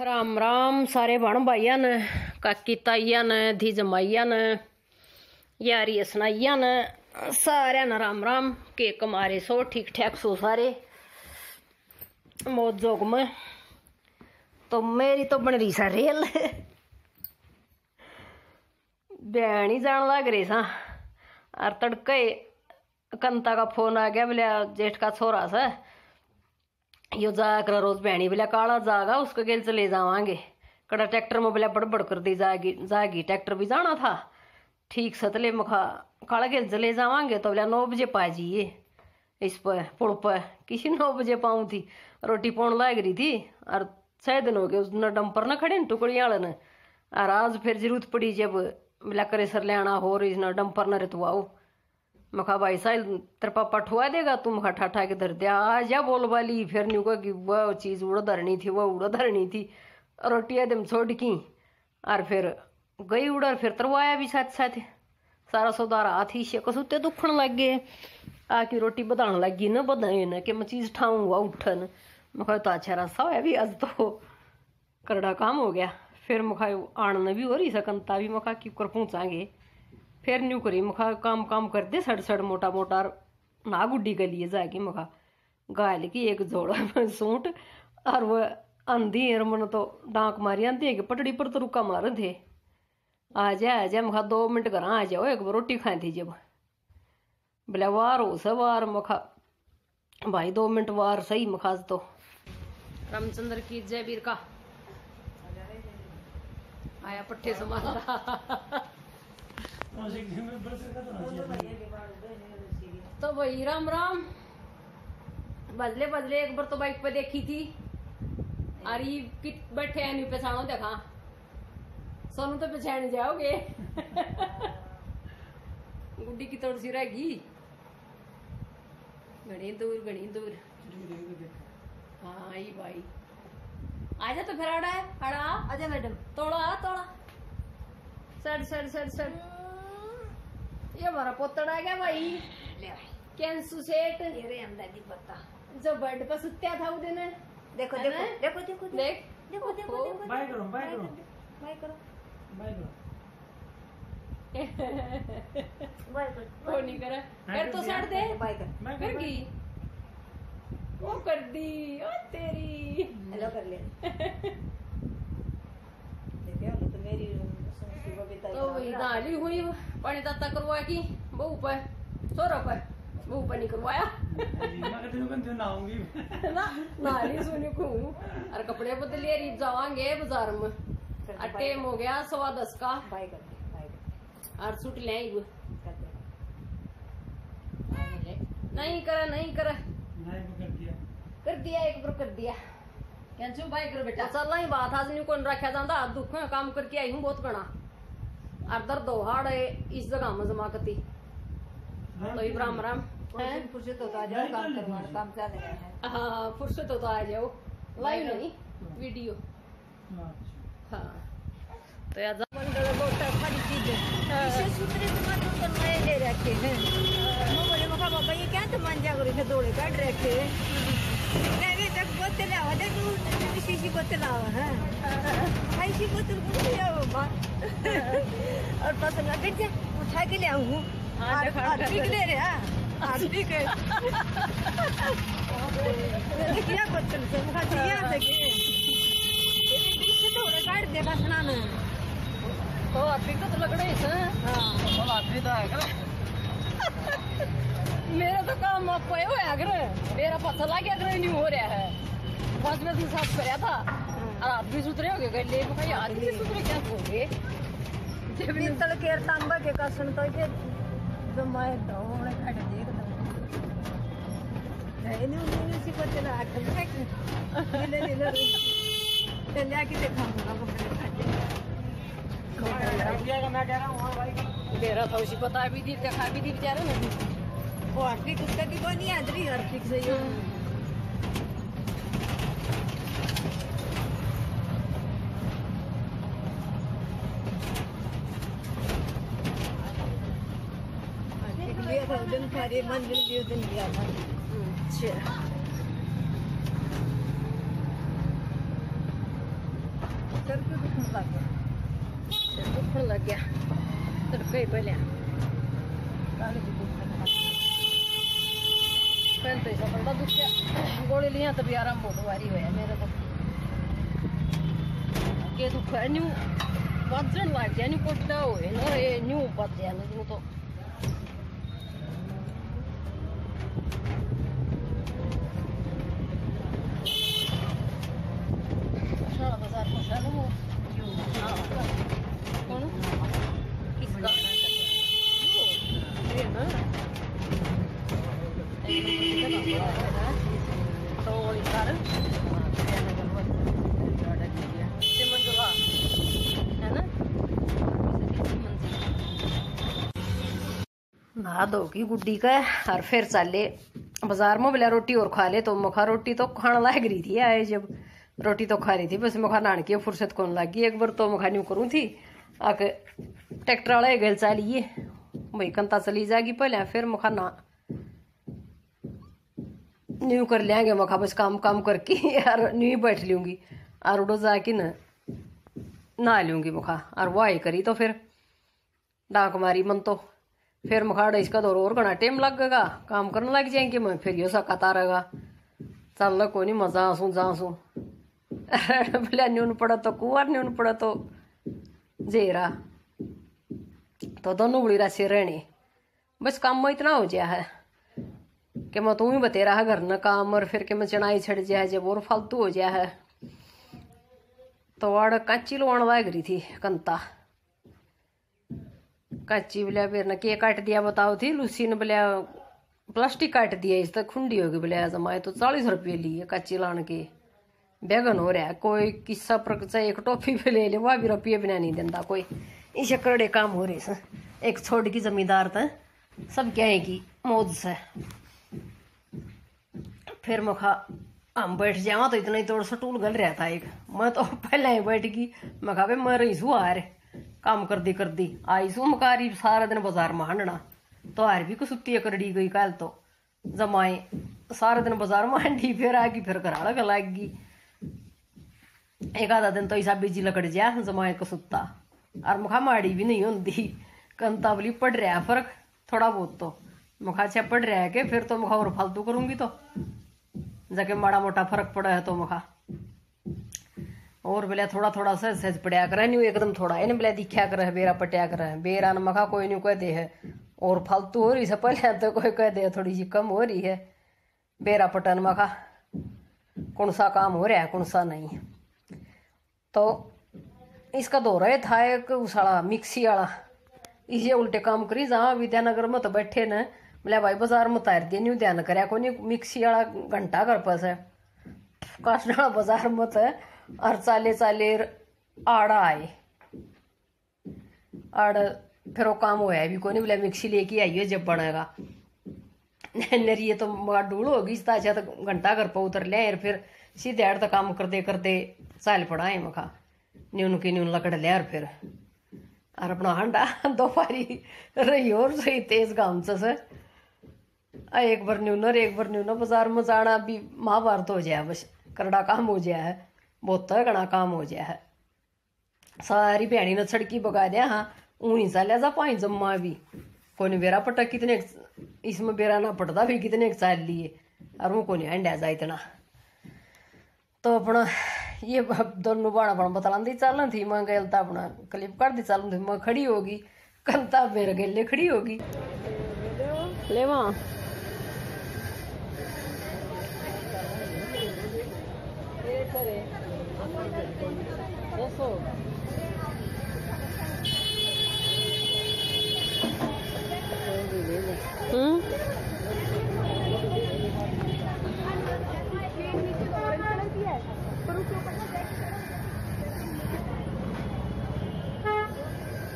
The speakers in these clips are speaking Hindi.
राम राम सारे बहन भाइया ने, काकी ताइया ने, धी जमाइया ने, यारी सनाइया ने, सारे ने राम राम। के कमारे सो ठीक ठाक सो सारे मौज जोग में। तो मेरी तो बन रही सा रेल बयान ही जान लग रही सा। और तड़के कंता का फोन आ गया, बोले जेठ का छोरा सा यो जाकर रोज बहनी बोले काला जागा उसके गेल चले जावांगे। कड़ा ट्रैक्टर में बोले बड़बड़ कर दी जागी ट्रैक्टर भी जाना था ठीक सतले मखा काला गेल चले जावांगे। तो बोले 9 बजे पा जाइए इस पर पुल पर। किसी 9 बजे पाऊँ थी, रोटी पौन लाग रही थी और 6 दिन हो गए उसने डंपर न खड़े टुकड़िया वाले ने। और आज फिर जरूरत पड़ी जब मिला करे सर ले आना हो रही न डंपर न रतवाओ। मखा भाई साहिल तेरे पापा ठुआ देगा, तुम खा ठा के धर दिया आज या बोल वाली। फिर न्यू का कि वह चीज़ उड़ धरनी थी, वह उड़ धरनी थी। रोटियाँ दम छोड़ की और फिर गई उड़। फिर तरवाया भी साथ साथ सारा सौदार हाथी से कसुते दुखन लग गए। आके रोटी बधान लगी न बधाए न कि मैं चीज़ ठाऊंगा उठन। मखा तो अच्छा रास्ता है भी आज तो करड़ा काम हो गया। फिर मखा आनन भी हो रही सकनता भी मखा क्यों कर पहुँचाएंगे। फिर न्यू करी मखा काम काम कर दे सड़ सड़ मोटा मोटा ना गुड्डी के लिए जाएगी। मखा गाय की एक जोड़ा सूट और वह आंधी मन तो डांक मारी आंधी है कि पटड़ी पर तो रुका मार थे। आ जा मखा 2 मिनट घर आ जाओ एक बार रोटी खाई थी जब बोले वार हो स वार। मखा भाई 2 मिनट वार सही। मखा तो रामचंद्र की जय वीर का आया पट्टे से मारा तो वही राम राम बदले बदले। एक बार तो बाइक पे देखी थी अरे कित बैठे हैं नी पहचानो देखा सोनू तो पहचान जाओगे गुड्डी की तोड़ सी रहेगी घनी दूर। हाँ ये भाई आजा तो फिर आड़ा आजा मैडम तोड़ा सड़ ये हमारा पोतड़ आ गया भाई। ले भाई कैंसू सेठ ये अंदाजी बता जो बेड पर सुत्या था वो दिन। देखो बाय करो वो नहीं करा फिर तो सड़ दे फिर की वो कर दी ओ तेरी हेलो कर ले देखो तो मेरी तो वही दाली हुई पानी ताता करवा की बहू पर सोरो पर बहू पर नहीं करवाया ना सुनी को और कपड़े बदलिए रीत जावांगे बाजार में। टाइम हो गया 10:15 का और सूट ले नहीं करा कर दिया एक बार कर दिया कैंसू बाई कर बेटा चल ही बात आज नहीं कौन रखा जाता हाथ दुख काम करके आई हूँ बहुत घना और दर्द हो हाड़ इस जगह में जमा करती तो राम राम फुर्सत होता आ जाओ काम करवाना काम चल रहा है। हाँ फुर्सत होता आ जाओ लाइव नहीं वीडियो। हाँ तो यार बड़ी चीज नए ले रखे हैं। बोले मखा बाबा ये क्या तो मान जा करो दौड़े काट रखे नहीं तक बोतल आवा दे तू शीशी बोतल आवा है ऐसी बोतल कुछ बाबा और पता लगे जा उठा के ले आऊँ ठीक ले रहे ठीक है क्या बोतल से मुखा यहाँ से थोड़े काट दे बस ना तो अभी तो लग रही है। मेरा तो काम आपको अगर मेरा पता लग गया अगर नहीं हो रहा है बस में तू साफ कराया था और आप भी सुधरे हो गए ले याद भी सुधरे क्या हो गए पित्तल के तांबा के कसन तो के जो मैं दौड़े काट देख नहीं सी को चला आठ ले चलिया कि देखा मैं कह रहा हूँ भाई मेरा तो उसी पता भी थी देखा भी थी बेचारे नहीं वो आर्थिक उसका की कोई नहीं आदरी आर्थिक से दिन सारे मंजिल दिन लिया था। अच्छा सिर दुखन लग गया तड़के पहले पहले तो ऐसा बड़ा दुख गया गोली लिया तभी आराम बहुत भारी होया मेरे तो के दुख है न्यू बजन लग जाए न्यू कोटा हो ना ये न्यू बज जाए न्यू तो बाजार फंसा ना वो कौन किसका ये ना तो इधर है ना नहा धो की गुड्डी का और फिर चले बाजार में बोला रोटी और खा ले तो मुखा रोटी तो खाना लग रही थी आए जब रोटी तो खा रही थी बस मुखा नान की फुर्सत कौन लगी एक बार तो मुखा न्यू करूँ थी आके ट्रैक्टर वाला गल चलिए भाई कंता चली जाएगी पहले फिर मुखा ना न्यू कर लेंगे मुखा बस काम काम करके यार न्यू बैठ लूँगी और उड़ो जाके नहा लूँगी मुखा और वाही करी तो फिर डाक मारी मन तो फिर मुखाड़ा इसका दौर और घना टाइम लगेगा काम करने लग जाएंगे मैं फिर यो सकता रहेगा चल को नहीं मजा आसूँ जासूँ बोला न्यून पड़ा तो कुआर न्यून पड़ा तो जेरा तो दोनों बुढ़ी राशि रहने बस काम में इतना हो गया है कि मैं तू ही बते रहा घर न काम और फिर के मैं चढ़ाई छड़ जाए जब और फालतू हो गया है तो वाड़ कच्ची लोण लग रही थी कंता कच्ची बोलिया फिर न के काट दिया बताओ थी लूसी ने बोलिया प्लास्टिक काट दिया इस तक खुंडी होगी बोलिया जमाए तो 40 रुपये लिए कच्ची लान के बैगन हो रहा है कोई किस्सा पर चाहे एक टॉफी पे ले वह भी रुपये बिना नहीं देता कोई इसे करड़े काम हो रहे से एक छोड़ की जमींदार था सब क्या है कि मौज से फिर मुखा हम बैठ जावा तो इतना ही तोड़ सा टूल गल रहा था एक मैं तो पहले ही बैठ गई मैं कहा मैं रही सू आ रहे काम कर दी आई सू मकारी सारा दिन बाजार में हांडना तो हार भी कुछ करड़ी गई कल तो जमाए सारा दिन बाजार में हांडी फिर आगी फिर घर अलग लागी एक आधा दिन तो ऐसा बिजी लकड़ जा जमाए को सुत्ता और मुखा माड़ी भी नहीं होती कंता बोली पड़ रहा है फर्क थोड़ा बहुत तो मुखा अच्छा पड़ रहा है के फिर तो मुखा और फालतू करूंगी तो जाके माड़ा मोटा फर्क पड़ा है तो मुखा और बोले थोड़ा थोड़ा सा सहज पड़ा कर नहीं एकदम थोड़ा है बोले दिखा कर बेरा पटिया कर बेरा न मखा कोई नहीं कह दे है और फालतू हो रही से पहले तो कोई कह दे थोड़ी सी कम हो रही है बेरा पटन मखा कौन सा काम हो रहा है कौन सा नहीं तो इसका दौरा ही था एक उसाला मिक्सी वाला इसे उल्टे काम करी जहाँ विद्यानगर में तो बैठे न बोले भाई बाजार में उतार दिए नहीं ध्यान कराया को नहीं मिक्सी वाला घंटा घर पास है काशना बाजार में तो और चाले आड़ा आए आड़ फिर वो काम होया भी को नहीं बोले मिक्सी लेके आइए जब बनेगा नरिए तो डूल होगी इस ताजा तो घंटा घर पर उतर लिया और फिर सीधे आड़ तो काम करते चाल पड़ा है मखा न्यून की न्यून लकड़ लिया और फिर और अपना हांडा दोपहरी रही और सही तेज गांव से एक बार न्यून बाजार में जाना भी महाभारत हो जाए बस करड़ा काम हो जाए है बहुत घना काम हो जाए है सारी भैनी ने सड़की बगा दिया हाँ ऊनी चालिया जा पाई जम्मा भी कोई बेरा पटा कितने इसमें बेरा ना पड़ता भी कितने चाल लिए और वो को नहीं हंडा जा इतना तो अपना ये दोनों बाड़ा बड़ा बतलाती चलन थी मैं गलता अपना क्लिप कर दी चलन थी मैं खड़ी होगी कंता मेरे गेले खड़ी होगी ले वहाँ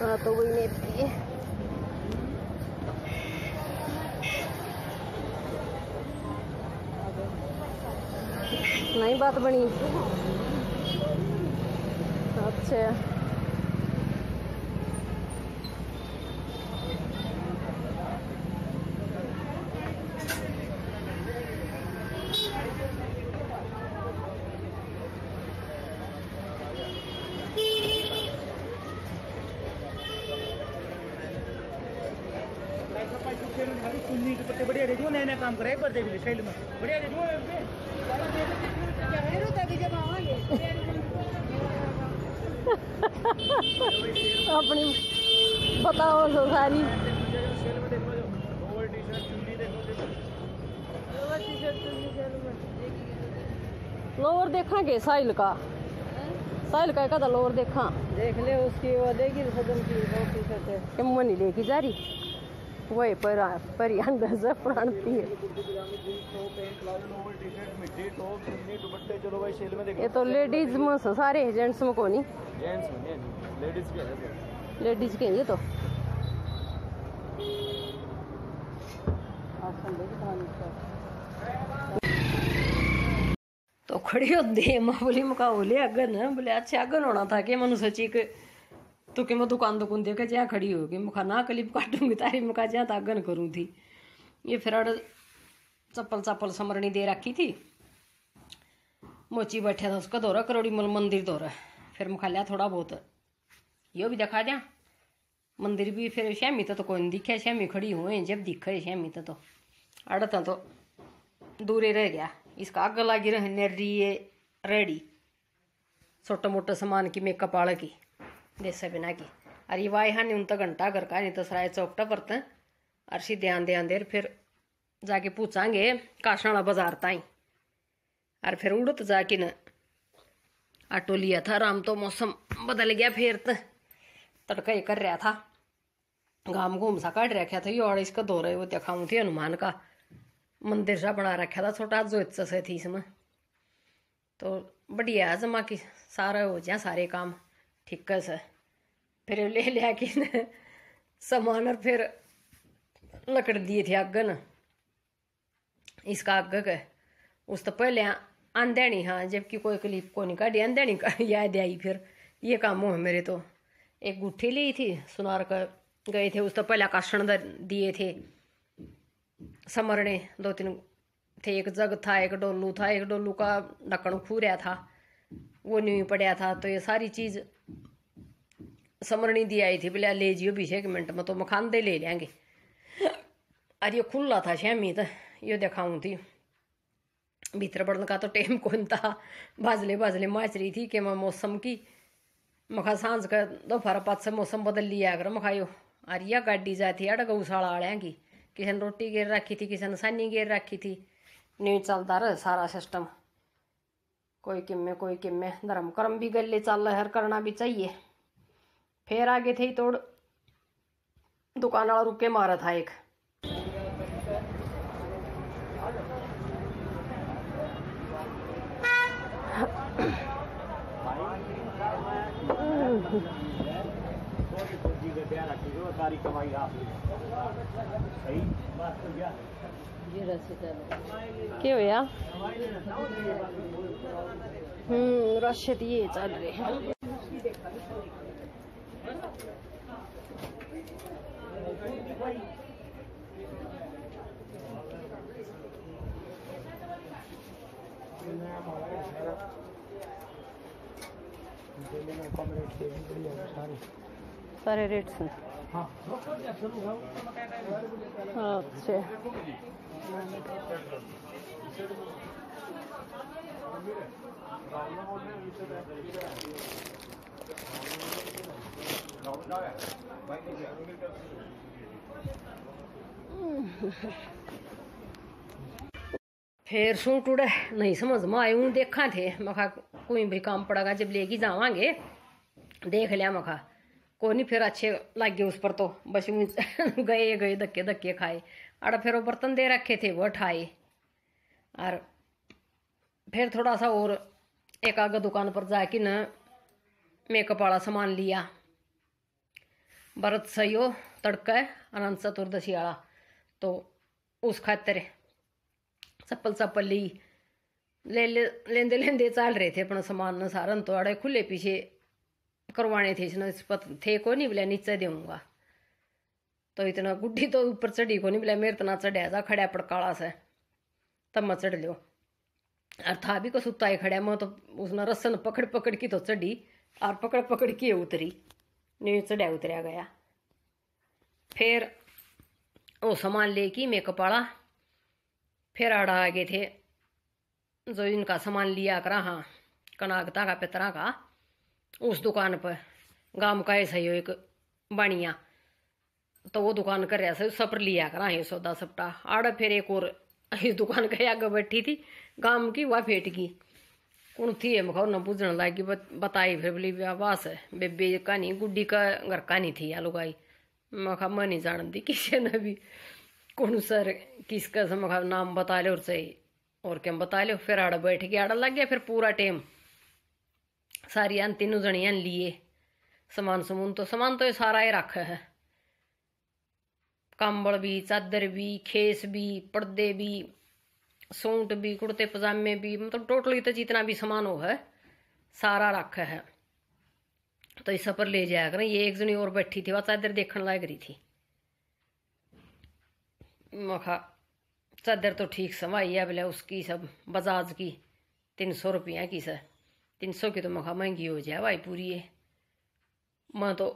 हाँ तो वही नहीं नहीं बात बनी अच्छा चुन्नी दुपट्टे बढ़िया दे दो, नया नया काम करे पर देख सेल में बढ़िया दे दो। अपनी बताओ तो सारी लोअर देखा के साहिल का कदा लोअर देखा देख ले उसकी वो देगी सदन की टी शर्ट है कि मनी लेके जा रही वही पर अंदर से प्राणती है। ये तो लेडीज में सारे जेंट्स में को नहीं, लेडीज के ये तो खड़ी हो दे बोली मका बोले अगन बोले अच्छा अगन होना था कि मनु सची के तो कि मैं दुकान देखे जहाँ खड़ी होगी मुखा ना क्लिप काटूंगी तारी मुखा जहाँ तागन करूँ थी। ये फिर चप्पल समरणी दे रखी थी, मोची बैठा था उसका दौरा करोड़ी मल मंदिर दौरा। फिर मुखा लिया थोड़ा बहुत यो भी दिखा दिया मंदिर भी। फिर श्यामी तो कोई नहीं दिखे, श्यामी खड़ी हुए जब दिखे श्यामी तो अड़ता तो दूरे रह गया। इसका आग लगी रहे नेरी रेडी छोटा मोटा सामान की मेकअप वाले की देसा बिना की। और ये वाई हाँ नहीं उन तो घंटा घर का नहीं तो सराय चौकटा पड़ता है और सी ध्यान देर फिर जाके पूछांगे काशनाला बाजार ताई। और फिर उड़त जाके न ऑटो लिया था राम। तो मौसम बदल गया फिर तो तड़का ही कर रहा था, घाम घूम सा काट रखा था। ये और इसका दो रहे वो दिखाऊँ थी हनुमान का मंदिर सा बना रखा था छोटा जो से थी इसमें। तो बढ़िया जमा की सारा हो जाए सारे काम ठीक से। फिर ले लिया कि सामान और फिर लकड़ दिए थे अगन इसका अग के उस तो पहले आंदेनी हाँ जबकि कोई क्लिप को नहीं काटी आंदेनी याद आई। फिर ये काम हो मेरे तो एक गुट्ठी ली थी सुनार कर गए थे उस तो पहले आकाशण दिए थे समरने 2-3 थे। एक जग था, एक डोलू था, एक डोलू का ढक्कन खूरया था वो नहीं पड़ा था। तो ये सारी चीज समरणी दी आई थी बोले ले जियो 20 मिनट में तो मखान दे ले लेंगे। और ये खुला था श्यामी तो ये दिखाऊँ थी भीतर बढ़ने का तो टेम कौन था। बाजले माच रही थी कि मैं मौसम की मखा सांझ का दोपहर 5 से मौसम बदल लिया अगर मखायो। और यह गाड़ी जाती है गौशाला आड़िया की किसी ने रोटी गिर रखी थी किसी ने सानी गिर रखी थी। नहीं चलता रहा सारा सिस्टम कोई किम्मे धर्म कर्म भी गले चल रहा है करना भी चाहिए। फिर आगे थे तोड़ दुकान वाला रुके मारा था एक क्या हो यार रश ये चल रहे हैं। सारे रेट्स हैं अच्छा फिर सूट उड़े नहीं समझ में आए हूँ देखा थे मखा कोई भी काम पड़ेगा जब लेके जावांगे देख लिया मखा को नहीं फिर अच्छे लगे उस पर तो बस गए धक्के खाए। अड़ फिर वो बर्तन दे रखे थे वो उठाए और फिर थोड़ा सा और एक आगे दुकान पर जाके न मेकअप वाला सामान लिया। व्रत सही हो तड़का है अनंत चतुर्दशी वाला तो उस खातिर चप्पल ली लेंदे चल रहे थे अपना सामान न सारन। तो अड़े खुले पीछे करवाने थे थे को नहीं बोला नीचे दूंगा तो इतना गुड्डी तो ऊपर चढ़ी को नहीं बोला मेरे तना चढ़ा जा खड़ा पड़काला से तब मैं चढ़ लियो। और था भी को सुता ही खड़ा मैं तो उसने रस्सन पकड़ की तो चढ़ी और पकड़ के उतरी नहीं चढ़ा उतरा गया। फिर वो सामान लेके मेकअप वाला फिर आड़ा आ गए थे जो इनका सामान लिया करा, हाँ कनागता का पितरा का, उस दुकान पर गांव का ऐसा ही एक बनिया, तो वो दुकान कर रहा सपर लिया करा ये सौदा सपटा आड़। फिर एक और इस दुकान के आगे बैठी थी गांव की, वह फेट की कौन थी है मखा न बुझने लगी, बताई फिर बोली बस बेबे का नहीं गुड्डी का घर का नहीं थी या लुगाई। मखा मैं नहीं जानती किसी ने भी कौन सर किसका से, मखा नाम बता लो और सही और क्या बता लो। फिर आड़ा बैठ के आड़ा लग गया, फिर पूरा टाइम सारी अन तीनों जनियान लिए सामान समून, तो सामान तो ये सारा ही रखा है, कंबल भी, चादर भी, खेस भी, पर्दे भी, सूट भी, कुर्ते पजामे भी, मतलब टोटली तो जितना भी सामान हो है सारा रखा है। तो इस पर ले जाया करें। ये एक जनी और बैठी थी, वह चादर देखने लग रही थी। मखा चादर तो ठीक समाई है बोले, उसकी सब बजाज की 300 रुपया की सर, 300 की तो मखा महंगी हो जाए भाई पूरी है। मैं तो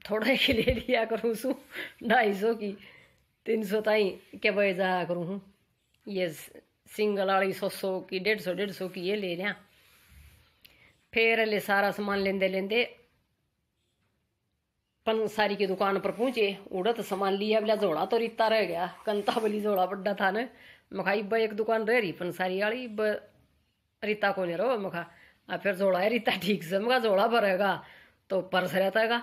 थोड़ा ही ले लिया करूँ सू 250 की, 300 ताई क्या बह जाया करूँ हूँ। ये सिंगल वाली 100 की 150 की ये ले लिया। फिर ले सारा सामान लेंदे लेंदे पंसारी की दुकान पर पहुंचे। उड़त सामान लिया बोला, जोड़ा तो रिता रह गया, कंता बली जोड़ा बड्डा था न। मखा इब एक दुकान रह रही पंसारी वाली, इब रिता को नहीं रहो। मखा फिर जोड़ा है रिता ठीक से, मखा जोड़ा भरेगा तो पर्स रहता है,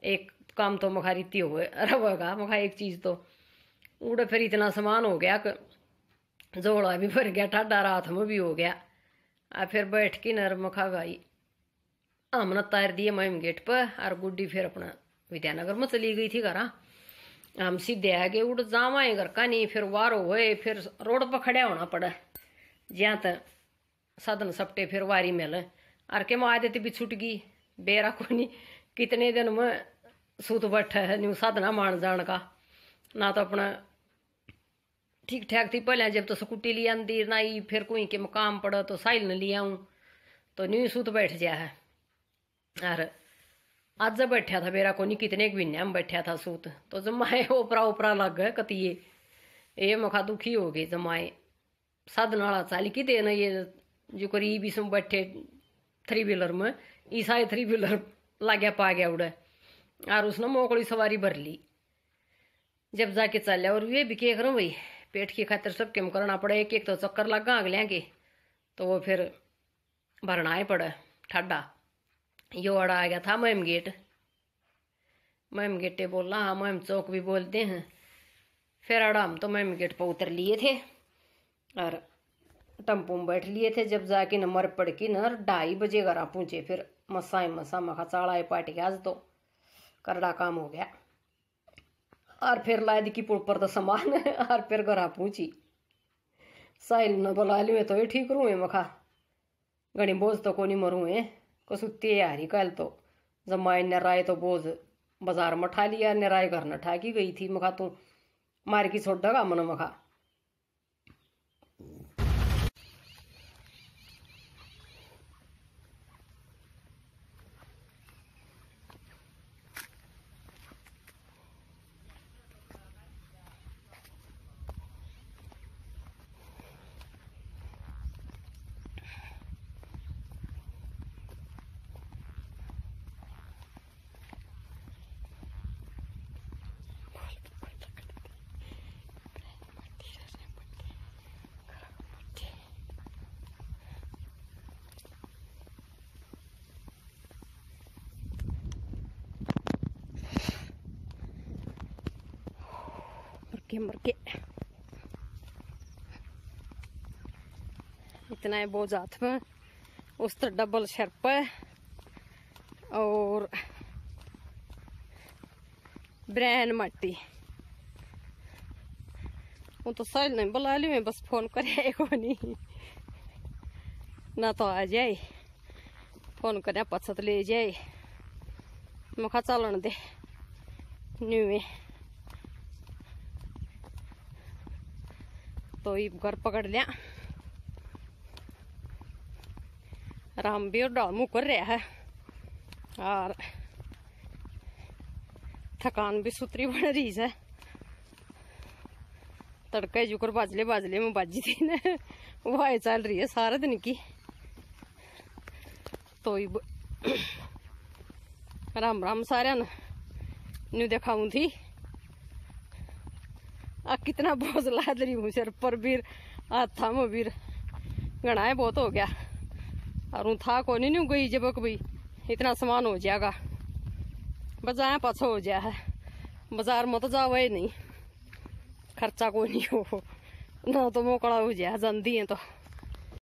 एक काम तो मखा रीति हो रहेगा। मखा एक चीज तो उड़, फिर इतना सामान हो गया कि जोड़ा भी भर गया, ठाडा रात में भी हो गया। फिर बैठ के नर मखा गई हमने तार दिए महिम गेट पर, और गुड्डी फिर अपना विद्यानगर में चली गई थी घर। हम सीधे आगे उड़ जावाए घर का नहीं, फिर वार हुए, फिर रोड पर खड़ा होना पड़ा जहाँ तक साधन सपटे, फिर वारी मिल और के मैं आदत भी छूट गई बेरा को नहीं। कितने दिन में सूत बैठा है न्यू साधना मान जान का, ना तो अपना ठीक ठाक थी पहले, जब तो स्कूटी लिया अंदर ना ही, फिर कोई के मकाम पड़ा तो साइल न लिया हूँ तो न्यू सूत बैठ गया है। और आज बैठा था बेरा को नहीं, कितने एक महीने में बैठा था सूत, तो जमाए ओपरा ओपरा लग गए कतिये। ये मखा दुखी हो गए जमाए साधन वाला चाली की देना, ये जो करीब इसमें बैठे 3 व्हीलर में, ईसाई 3 व्हीलर लाग्या पा गया उड़े, और उसने मोकड़ी सवारी भर ली जब जाके चल। और ये भी क्या करूँ भाई, पेट की खातिर सब कम करना पड़े। एक एक तो चक्कर लगा अगले के, तो वो फिर भरना ही पड़े ठाडा। यो अड़ा आ गया था महिम गेट, महिम गेटे बोलना, हाँ महिम चौक भी बोलते हैं। फिर अड़ा हम तो महिम गेट पर उतर लिए थे और टम्पू में बैठ लिए थे। जब जाके नंबर पड़ के न 2:30 बजे घर पहुंचे। फिर मसा मखा चाड़ा पाट गया, आज तो करड़ा काम हो गया। और फिर लाद की पुल पर तो सामान और फिर घर पहुंची। साहिल न बुला लियो तो ये ठीक रू है मखा, घनी बोझ तो को नहीं मरू है कसुत्ती यारी कल तो जमाई ने राय तो बोझ बाजार में ठा लिया, ने राय घर न ठा की गई थी। मखा तू मार की छोड़ दगा मन मखा। मर के इतना है बोझ हाथ में, उस तो डबल शर्प है और ब्रैन मट्टी। वो तो सर नहीं बुला ली, मैं बस फोन करे को नहीं ना तो आ जाए, फोन करे पछत ले जाए। मखा चलन दे न्यू में तो ये घर पकड़ लिया। राम भी और डाल मुँह कर रहा है और थकान भी सुतरी बन रही है। तड़के जुकर बाजले में बाजी थी ना वो चल रही है सारे दिन की। तो राम राम सारे न्यू दिखाऊं थी आ कितना बोझ लाद रही हूँ सिर पर भी हाथा में भी गणाए बहुत हो गया। और था को नहीं गई जब भाई इतना सामान हो जाएगा बजाय पाछो हो जाए है बाजार में तो जाओ ही नहीं खर्चा कोई नहीं हो ना तो मोकड़ा हो जाए जानती है तो।